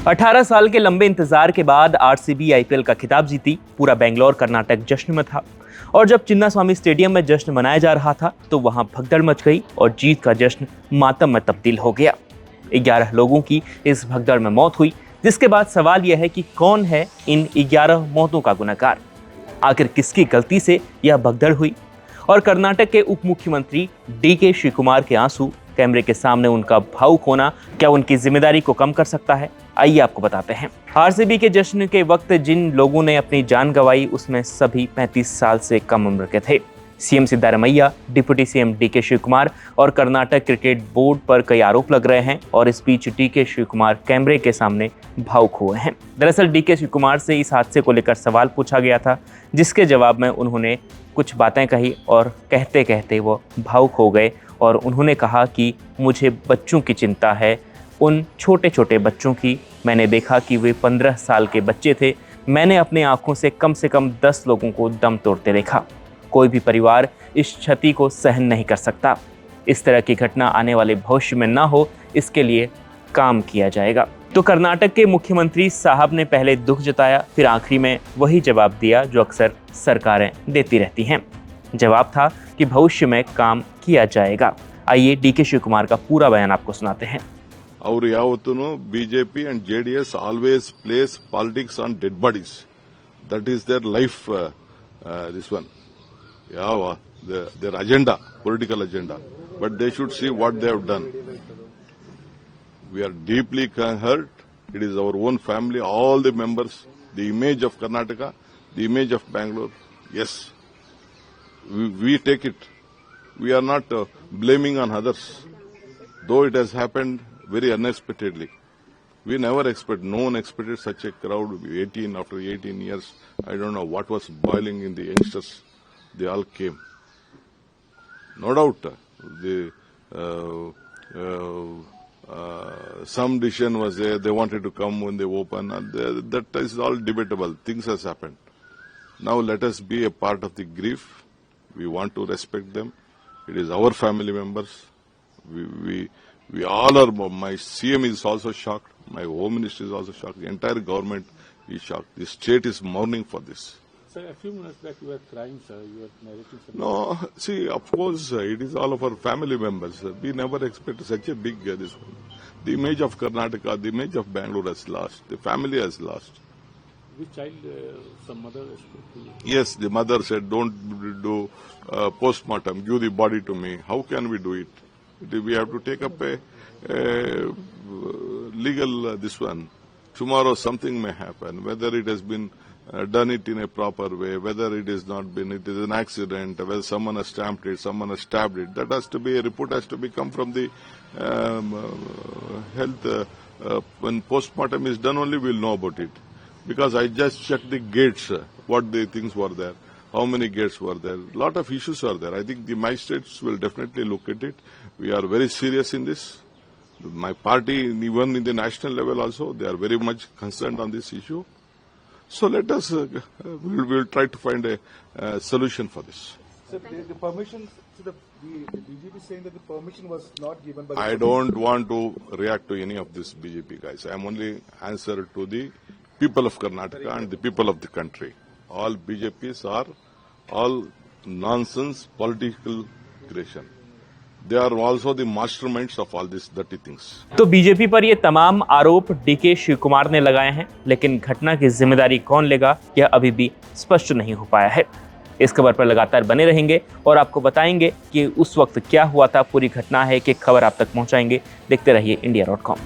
18 साल के लंबे इंतजार के बाद आरसीबी आईपीएल का खिताब जीती। पूरा बेंगलोर कर्नाटक जश्न में था और जब चिन्नास्वामी स्टेडियम में जश्न मनाया जा रहा था तो वहां भगदड़ मच गई और जीत का जश्न मातम में तब्दील हो गया। 11 लोगों की इस भगदड़ में मौत हुई, जिसके बाद सवाल यह है कि कौन है इन 11 मौतों का गुनहगार। आखिर किसकी गलती से यह भगदड़ हुई और कर्नाटक के उप मुख्यमंत्री डीके शिवकुमार के आंसू, कैमरे के सामने उनका भावुक होना क्या उनकी जिम्मेदारी को कम कर सकता है? आइए आपको बताते हैं। आरसीबी के जश्न के वक्त जिन लोगों ने अपनी जान गंवाई उसमें सभी 35 साल से कम उम्र के थे। CM Siddaramaiah, deputy CM DK Shivakumar और कर्नाटक क्रिकेट बोर्ड पर कई आरोप लग रहे हैं और इस बीच डीके शिवकुमार कैमरे के सामने भावुक हुए हैं। दरअसल डीके शिवकुमार से इस हादसे को लेकर सवाल पूछा गया था, जिसके जवाब में उन्होंने कुछ बातें कही और कहते कहते वो भावुक हो गए और उन्होंने कहा कि मुझे बच्चों की चिंता है, उन छोटे छोटे बच्चों की। मैंने देखा कि वे 15 साल के बच्चे थे। मैंने अपने आंखों से कम 10 लोगों को दम तोड़ते देखा। कोई भी परिवार इस क्षति को सहन नहीं कर सकता। इस तरह की घटना आने वाले भविष्य में ना हो, इसके लिए काम किया जाएगा। तो कर्नाटक के मुख्यमंत्री साहब ने पहले दुख जताया, फिर आखिरी में वही जवाब दिया जो अक्सर सरकारें देती रहती हैं। जवाब था कि भविष्य में काम किया जाएगा। आइए डीके शिवकुमार का पूरा बयान आपको सुनाते हैं। ಅವರು ಯಾವತ್ತೂ BJP and JDS always plays politics on dead bodies. That is their life. This one their agenda, political agenda. But they should see what they have done. We are deeply hurt. It is our own family, all the members, the image of Karnataka, the image of Bangalore. Yes, we take it. We are not blaming on others. Though it has happened very unexpectedly. We never expect, no one expected such a crowd. After 18 years, I don't know what was boiling in the youngsters. They all came. No doubt, some decision was there. They wanted to come when they open, and that is all debatable. Things has happened. Now let us be a part of the grief. We want to respect them. It is our family members. We all are. My CM is also shocked. My Home Minister is also shocked. The entire government is shocked. The state is mourning for this. Sir, a few minutes back you were crying, sir. You were narrating something. No, see, of course, it is all of our family members. We never expected such a big this one. The image of Karnataka, the image of Bangalore has lost. The family has lost. Which child, some mother spoke to you? Yes, the mother said, don't do postmortem, give the body to me. How can we do it? We have to take up a legal this one. Tomorrow something may happen, whether it has been done it in a proper way, whether it is not been, it is an accident, whether someone has stamped it, someone has stabbed it. That has to be, a report has to be come from the health. When postmortem is done only we will know about it. Because I just checked the gates, what the things were there, how many gates were there. A lot of issues are there. I think the magistrates will definitely look at it. We are very serious in this. My party, even in the national level also, they are very much concerned on this issue. So let us, we will try to find a solution for this. So the permission, so the BJP is saying that the permission was not given by the I don't want to react to any of this BJP guys. I am only answer to the people of Karnataka and the people of the country. All BJPs are all nonsense political creation. They are also the masterminds of all these dirty things. तो BJP पर ये तमाम आरोप DK Shivkumar ने लगाए हैं, लेकिन घटना की जिम्मेदारी कौन लेगा यह अभी भी स्पष्ट नहीं हो पाया है। इस खबर पर लगातार बने रहेंगे और आपको बताएंगे कि उस वक्त क्या हुआ था, पूरी घटना है कि खबर आप तक पहुंचाएंगे। देखते रहिए India.com।